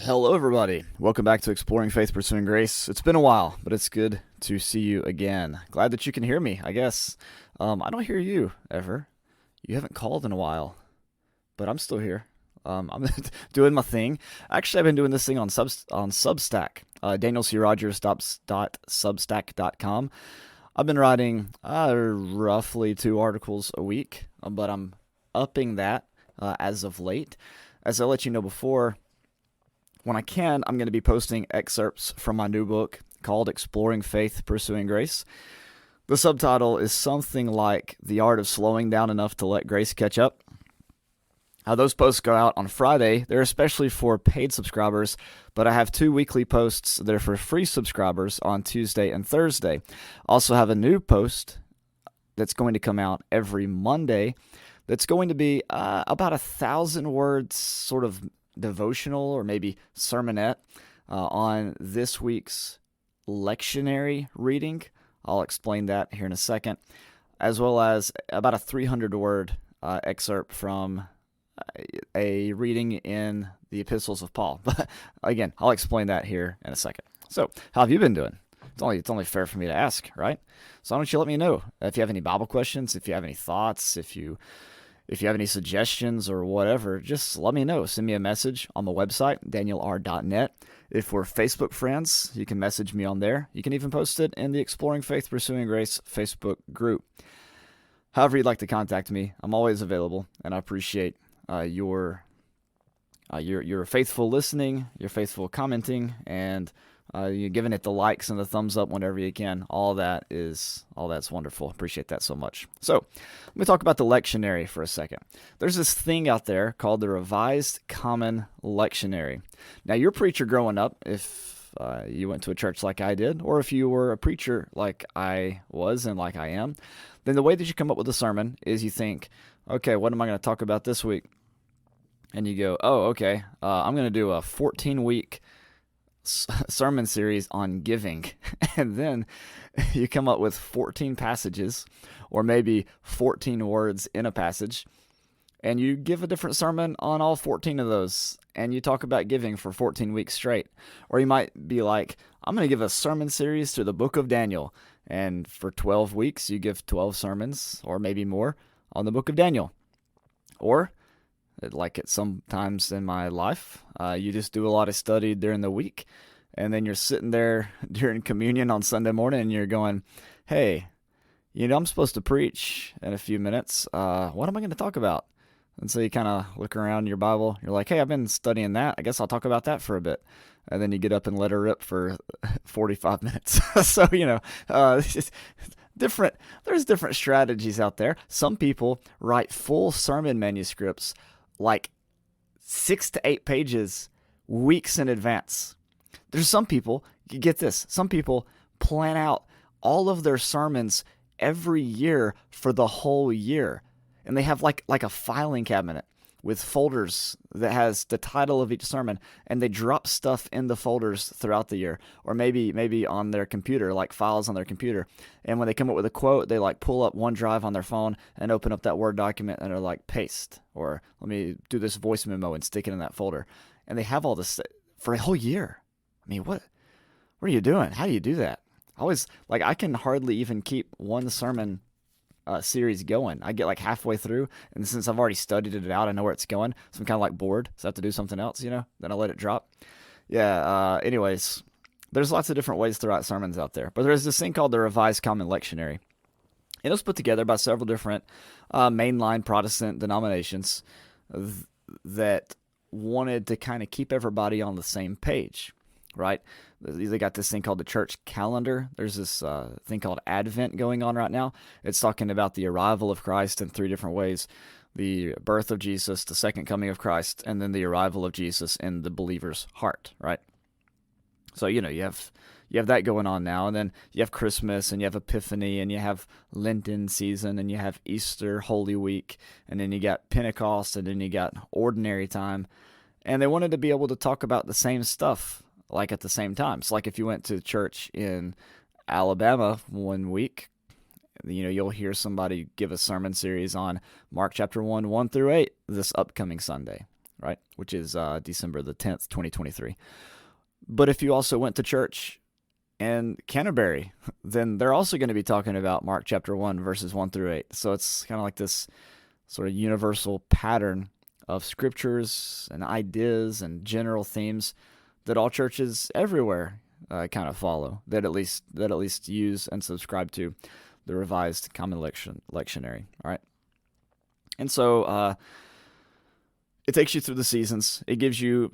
Hello, everybody. Welcome back to Exploring Faith, Pursuing Grace. It's been a while, but it's good to see you again. Glad that you can hear me, I guess. I don't hear you ever. You haven't called in a while, but I'm still here. I'm doing my thing. Actually, I've been doing this thing on Substack. DanielCrogers.substack.com. I've been writing roughly 2 articles a week, but I'm upping that as of late. As I let you know before, when I can, I'm going to be posting excerpts from my new book called Exploring Faith, Pursuing Grace. The subtitle is something like The Art of Slowing Down Enough to Let Grace Catch Up. Those posts go out on Friday. They're especially for paid subscribers, but I have 2 weekly posts that are for free subscribers on Tuesday and Thursday. Also have a new post that's going to come out every Monday that's going to be about 1,000 words, sort of devotional or maybe sermonette on this week's lectionary reading. I'll explain that here in a second, as well as about a 300-word excerpt from a reading in the epistles of Paul. But again, I'll explain that here in a second. So, how have you been doing? It's only fair for me to ask, right? So why don't you let me know if you have any Bible questions, if you have any thoughts, if you have any suggestions or whatever, just let me know. Send me a message on my website, danielr.net. If we're Facebook friends, you can message me on there. You can even post it in the Exploring Faith, Pursuing Grace Facebook group. However you'd like to contact me, I'm always available, and I appreciate your faithful listening, your faithful commenting, and you giving it the likes and the thumbs up whenever you can. All that's wonderful. Appreciate that so much. So let me talk about the lectionary for a second. There's this thing out there called the Revised Common Lectionary. Now, you're a preacher growing up, if you went to a church like I did, or if you were a preacher like I was and like I am, then the way that you come up with a sermon is you think, okay, what am I going to talk about this week? And you go, oh, okay, I'm going to do a 14-week sermon series on giving. And then you come up with 14 passages, or maybe 14 words in a passage, and you give a different sermon on all 14 of those, and you talk about giving for 14 weeks straight. Or you might be like, I'm going to give a sermon series through the book of Daniel, and for 12 weeks you give 12 sermons, or maybe more, on the book of Daniel. Or like at some times in my life, you just do a lot of study during the week, and then you're sitting there during communion on Sunday morning, and you're going, hey, I'm supposed to preach in a few minutes. What am I going to talk about? And so you kind of look around your Bible. You're like, hey, I've been studying that. I guess I'll talk about that for a bit. And then you get up and let her rip for 45 minutes. So, it's just different. There's different strategies out there. Some people write full sermon manuscripts, like 6 to 8 pages, weeks in advance. There's some people, get this, some people plan out all of their sermons every year for the whole year. And they have like a filing cabinet with folders that has the title of each sermon, and they drop stuff in the folders throughout the year, or maybe on their computer, like files on their computer. And when they come up with a quote, they like pull up OneDrive on their phone and open up that Word document, and they're like, paste, or let me do this voice memo and stick it in that folder. And they have all this for a whole year. I mean, what are you doing? How do you do that? I can hardly even keep one sermon series going. I get like halfway through, and since I've already studied it out, I know where it's going, so I'm kind of like bored, so I have to do something else, then I let it drop. Anyways, there's lots of different ways to write sermons out there, but there's this thing called the Revised Common Lectionary. It was put together by several different mainline Protestant denominations that wanted to kind of keep everybody on the same page, right? They got this thing called the church calendar. There's this thing called Advent going on right now. It's talking about the arrival of Christ in 3 different ways: the birth of Jesus, the second coming of Christ, and then the arrival of Jesus in the believer's heart, right? So, you have that going on now, and then you have Christmas, and you have Epiphany, and you have Lenten season, and you have Easter, Holy Week, and then you got Pentecost, and then you got ordinary time. And they wanted to be able to talk about the same stuff, like at the same time. So like if you went to church in Alabama one week, you'll hear somebody give a sermon series on Mark chapter 1, 1 through 8 this upcoming Sunday. right? Which is December the 10th, 2023. But if you also went to church in Canterbury, then they're also going to be talking about Mark chapter 1, verses 1 through 8. So it's kind of like this sort of universal pattern of scriptures and ideas and general themes that all churches everywhere kind of follow, that at least use and subscribe to the Revised Common Lectionary. All right, and so it takes you through the seasons. It gives you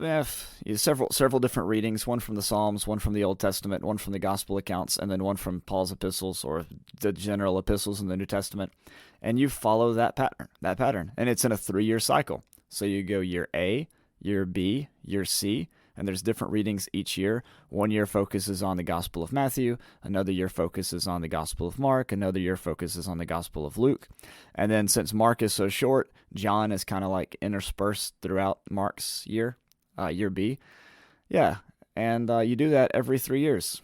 several different readings, one from the Psalms, one from the Old Testament, one from the Gospel accounts, and then one from Paul's epistles or the general epistles in the New Testament. And you follow that pattern, and it's in a 3-year cycle. So you go year A, year B, year C, and there's different readings each year. One year focuses on the Gospel of Matthew, another year focuses on the Gospel of Mark, another year focuses on the Gospel of Luke. And then since Mark is so short, John is kind of like interspersed throughout Mark's year B. Yeah, and you do that every 3 years.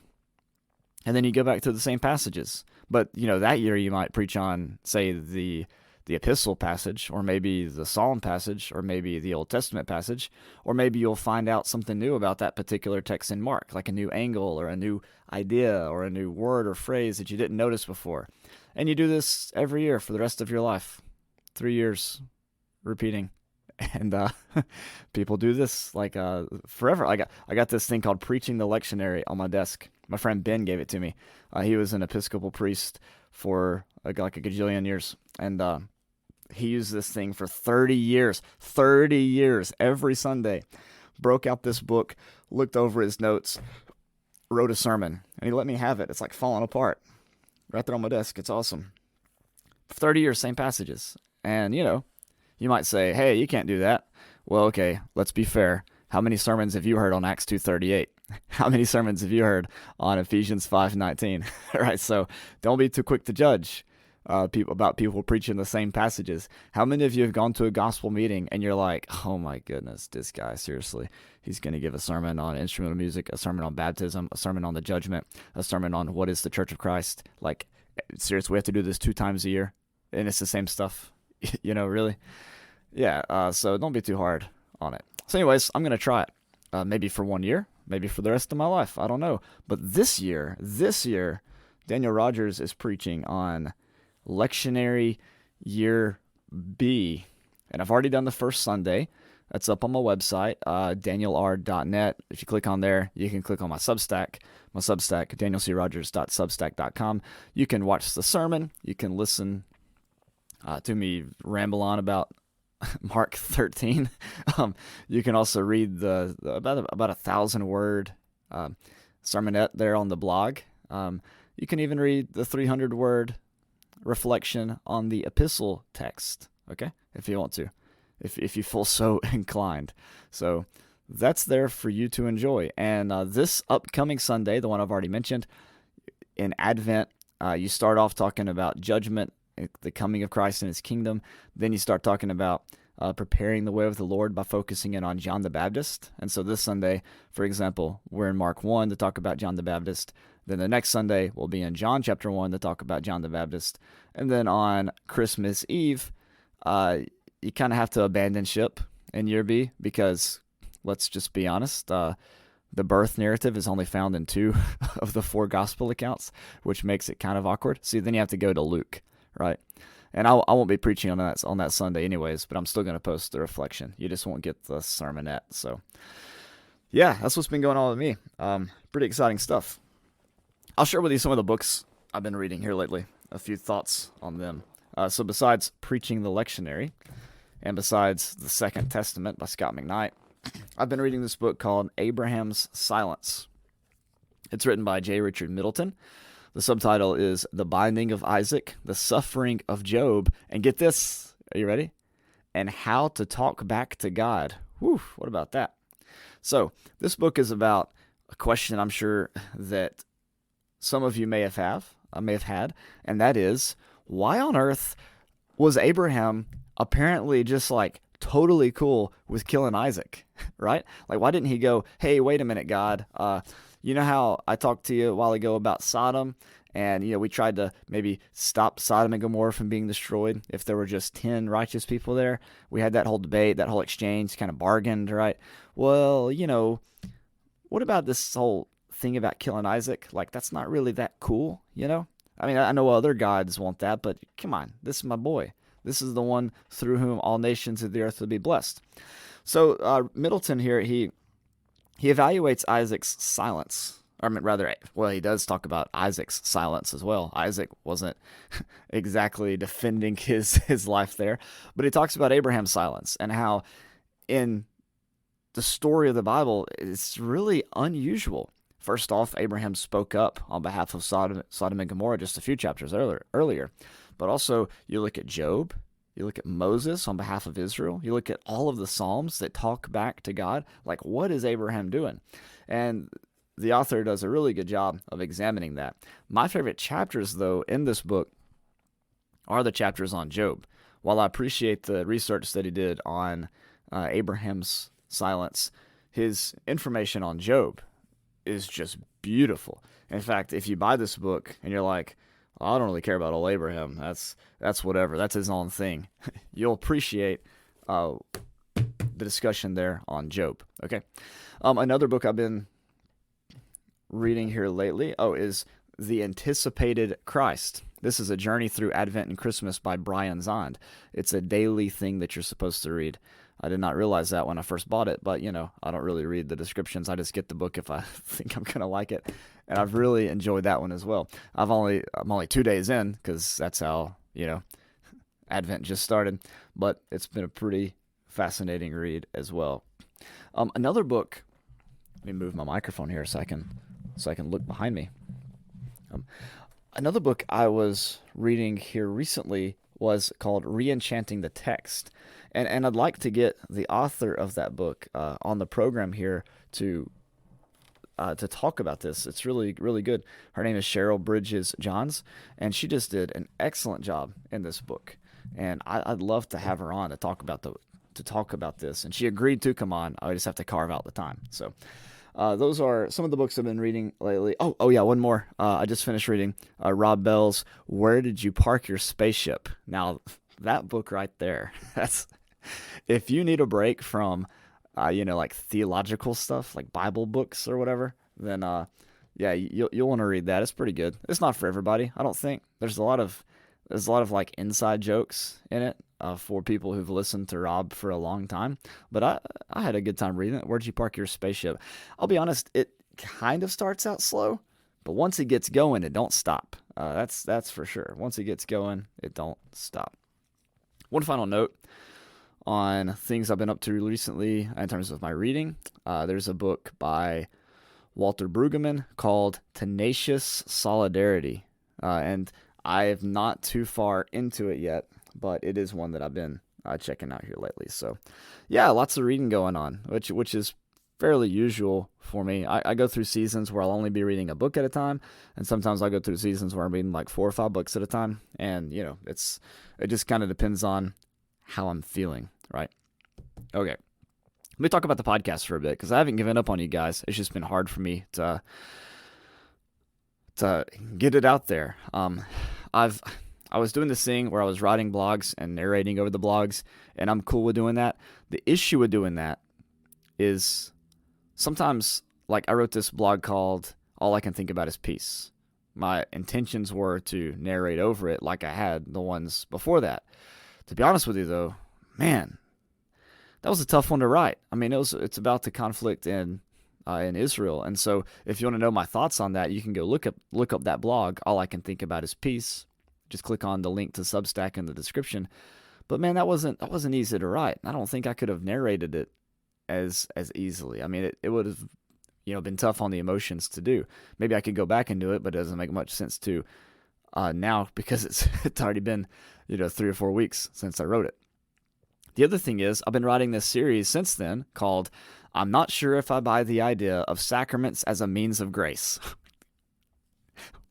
And then you go back to the same passages. But, that year you might preach on, say, the epistle passage, or maybe the Psalm passage, or maybe the Old Testament passage, or maybe you'll find out something new about that particular text in Mark, like a new angle or a new idea or a new word or phrase that you didn't notice before. And you do this every year for the rest of your life. 3 years repeating. And people do this like forever. I got this thing called Preaching the Lectionary on my desk. My friend Ben gave it to me. He was an Episcopal priest for like a gajillion years, and he used this thing for 30 years. 30 years, every Sunday. Broke out this book, looked over his notes, wrote a sermon, and he let me have it. It's like falling apart right there on my desk. It's awesome. 30 years, same passages. And, you might say, hey, you can't do that. Well, okay, let's be fair. How many sermons have you heard on Acts 2:38? How many sermons have you heard on Ephesians 5:19? All right, so don't be too quick to judge people preaching the same passages. How many of you have gone to a gospel meeting and you're like, oh my goodness, this guy, seriously, he's going to give a sermon on instrumental music, a sermon on baptism, a sermon on the judgment, a sermon on what is the Church of Christ. Like, seriously, we have to do this 2 times a year, and it's the same stuff, really? Yeah, so don't be too hard on it. So anyways, I'm going to try it, maybe for 1 year, maybe for the rest of my life, I don't know. But this year, Daniel Rogers is preaching on Lectionary Year B, and I've already done the first Sunday. That's up on my website, danielr.net. If you click on there, you can click on my Substack, danielcrogers.substack.com. You can watch the sermon. You can listen to me ramble on about Mark 13. You can also read the about 1,000-word sermonette there on the blog. You can even read the 300-word reflection on the epistle text, okay, if you want to, if you feel so inclined. So that's there for you to enjoy. And this upcoming Sunday, the one I've already mentioned, in Advent, you start off talking about judgment, the coming of Christ and his kingdom. Then you start talking about preparing the way of the Lord by focusing in on John the Baptist. And so this Sunday, for example, we're in Mark 1 to talk about John the Baptist. Then the next Sunday, we'll be in John chapter 1 to talk about John the Baptist. And then on Christmas Eve, you kind of have to abandon ship in Year B because, let's just be honest, the birth narrative is only found in 2 of the 4 gospel accounts, which makes it kind of awkward. See, then you have to go to Luke, right? And I won't be preaching on that Sunday anyways, but I'm still going to post the reflection. You just won't get the sermonette. So, yeah, that's what's been going on with me. Pretty exciting stuff. I'll share with you some of the books I've been reading here lately, a few thoughts on them. So besides Preaching the Lectionary, and besides The Second Testament by Scott McKnight, I've been reading this book called Abraham's Silence. It's written by J. Richard Middleton. The subtitle is The Binding of Isaac, The Suffering of Job, and get this, are you ready? And How to Talk Back to God. Whew, what about that? So this book is about a question I'm sure that some of you may have had, and that is, why on earth was Abraham apparently just like totally cool with killing Isaac, right? Like, why didn't he go, hey, wait a minute, God, you know how I talked to you a while ago about Sodom And, we tried to maybe stop Sodom and Gomorrah from being destroyed if there were just 10 righteous people there. We had that whole debate, that whole exchange, kind of bargained, right? Well, what about this whole thing about killing Isaac? Like, that's not really that cool, I mean, I know other gods want that, but come on, this is my boy. This is the one through whom all nations of the earth will be blessed. So Middleton here, he evaluates Isaac's silence. Or rather, well, he does talk about Isaac's silence as well. Isaac wasn't exactly defending his life there, but he talks about Abraham's silence and how in the story of the Bible, it's really unusual. First off, Abraham spoke up on behalf of Sodom and Gomorrah just a few chapters earlier. But also, you look at Job, you look at Moses on behalf of Israel, you look at all of the Psalms that talk back to God. Like, what is Abraham doing? And the author does a really good job of examining that. My favorite chapters, though, in this book are the chapters on Job. While I appreciate the research that he did on Abraham's silence, his information on Job is just beautiful. In fact, if you buy this book and you're like, I don't really care about old Abraham, that's whatever, that's his own thing, you'll appreciate the discussion there on Job. Okay, another book I've been reading here lately is The Anticipated Christ. This is a journey through Advent and Christmas by Brian Zond. It's a daily thing that you're supposed to read. I did not realize that when I first bought it, but I don't really read the descriptions. I just get the book if I think I'm gonna like it, and I've really enjoyed that one as well. I'm only 2 days in because that's how Advent just started, but it's been a pretty fascinating read as well. Another book. Let me move my microphone here a second so I can look behind me. Another book I was reading here recently was called Re-Enchanting the Text. And I'd like to get the author of that book on the program here to talk about this. It's really, really good. Her name is Cheryl Bridges Johns, and she just did an excellent job in this book. And I'd love to have her on to talk about this. And she agreed to come on. I just have to carve out the time. So those are some of the books I've been reading lately. Oh yeah, one more. I just finished reading Rob Bell's Where Did You Park Your Spaceship? Now, that book right there, that's... If you need a break from, like theological stuff, like Bible books or whatever, then yeah, you'll want to read that. It's pretty good. It's not for everybody, I don't think. There's a lot of like inside jokes in it for people who've listened to Rob for a long time. But I had a good time reading it. Where'd you park your spaceship? I'll be honest, it kind of starts out slow, but once it gets going, it don't stop. That's for sure. Once it gets going, it don't stop. One final note on things I've been up to recently in terms of my reading. There's a book by Walter Brueggemann called Tenacious Solidarity. And I am not too far into it yet, but it is one that I've been checking out here lately. So yeah, lots of reading going on, which is fairly usual for me. I go through seasons where I'll only be reading a book at a time, and sometimes I'll go through seasons where I'm reading like 4 or 5 books at a time. And it just kind of depends on how I'm feeling, right? Okay. Let me talk about the podcast for a bit, because I haven't given up on you guys. It's just been hard for me to get it out there. I was doing this thing where I was writing blogs and narrating over the blogs, and I'm cool with doing that. The issue with doing that is sometimes, like, I wrote this blog called All I Can Think About Is Peace. My intentions were to narrate over it like I had the ones before that. To be honest with you, though, man, that was a tough one to write. I mean, it's about the conflict in Israel, and so if you want to know my thoughts on that, you can go look up that blog. All I Can Think About Is Peace. Just click on the link to Substack in the description. But man, that wasn't easy to write. I don't think I could have narrated it as easily. I mean, it would have been tough on the emotions to do. Maybe I could go back and do it, but it doesn't make much sense to now, because it's already been 3 or 4 weeks since I wrote it. The other thing is, I've been writing this series since then called I'm Not Sure If I Buy the Idea of Sacraments as a Means of Grace.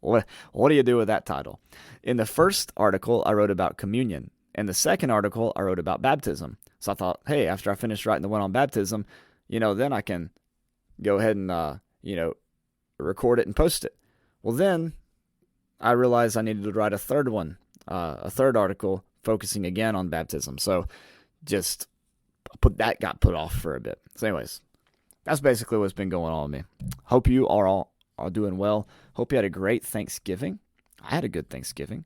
What do you do with that title? In the first article, I wrote about communion. In the second article, I wrote about baptism. So I thought, hey, after I finish writing the one on baptism, then I can go ahead and, record it and post it. Well, then I realized I needed to write a third one, a third article focusing again on baptism. So just got put off for a bit. So anyways, that's basically what's been going on with me. Hope you are all are doing well. Hope you had a great Thanksgiving. I had a good Thanksgiving.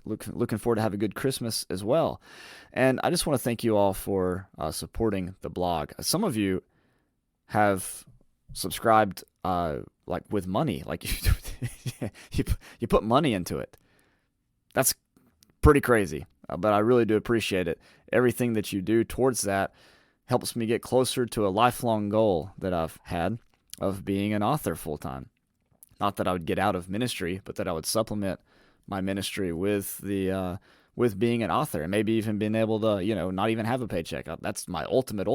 Looking forward to have a good Christmas as well. And I just want to thank you all for supporting the blog. Some of you have subscribed like with money, like you put money into it. That's pretty crazy, but I really do appreciate it. Everything that you do towards that helps me get closer to a lifelong goal that I've had of being an author full time. Not that I would get out of ministry, but that I would supplement my ministry with the with being an author, and maybe even being able to not even have a paycheck. That's my ultimate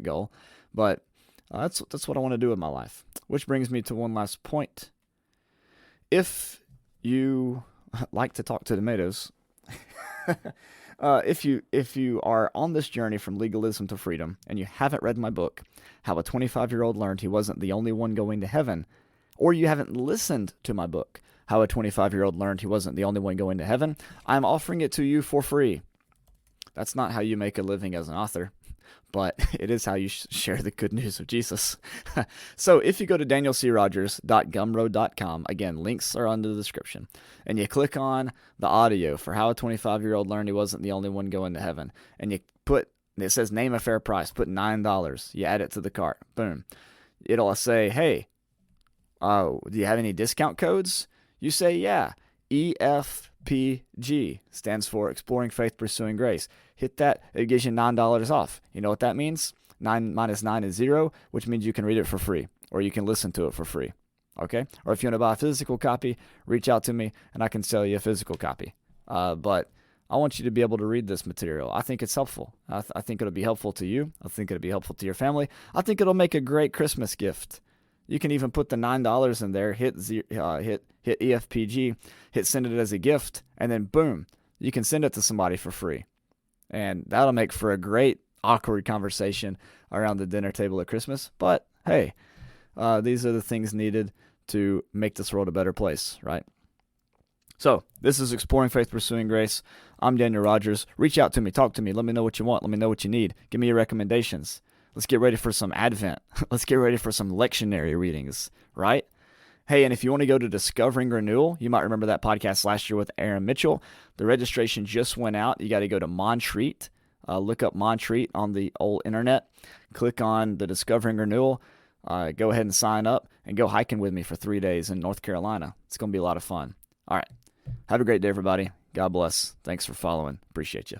goal. But that's what I want to do with my life. Which brings me to one last point. If you like to talk to tomatoes, if you are on this journey from legalism to freedom and you haven't read my book, How a 25-Year-Old Learned He Wasn't the Only One Going to Heaven, or you haven't listened to my book, How a 25-Year-Old Learned He Wasn't the Only One Going to Heaven, I'm offering it to you for free. That's not how you make a living as an author, but it is how you share the good news of Jesus. So if you go to danielcrogers.gumroad.com, again, links are under the description, and you click on the audio for How a 25-Year-Old Learned He Wasn't the Only One Going to Heaven, and it says name a fair price, put $9, you add it to the cart, boom. It'll say, hey, do you have any discount codes? You say, yeah, EFPG stands for Exploring Faith, Pursuing Grace. Hit that, it gives you $9 off. You know what that means? 9 minus 9 is 0, which means you can read it for free, or you can listen to it for free. Okay? Or if you want to buy a physical copy, reach out to me, and I can sell you a physical copy. But I want you to be able to read this material. I think it's helpful. I think it'll be helpful to you. I think it'll be helpful to your family. I think it'll make a great Christmas gift. You can even put the $9 in there, hit EFPG, hit send it as a gift, and then boom, you can send it to somebody for free. And that'll make for a great awkward conversation around the dinner table at Christmas. But hey, these are the things needed to make this world a better place, right? So this is Exploring Faith, Pursuing Grace. I'm Daniel Rogers. Reach out to me, talk to me, let me know what you want, let me know what you need. Give me your recommendations. Let's get ready for some Advent. Let's get ready for some lectionary readings, right? Hey, and if you want to go to Discovering Renewal, you might remember that podcast last year with Aaron Mitchell. The registration just went out. You got to go to Montreat. Look up Montreat on the old internet. Click on the Discovering Renewal. Go ahead and sign up and go hiking with me for 3 days in North Carolina. It's going to be a lot of fun. All right. Have a great day, everybody. God bless. Thanks for following. Appreciate you.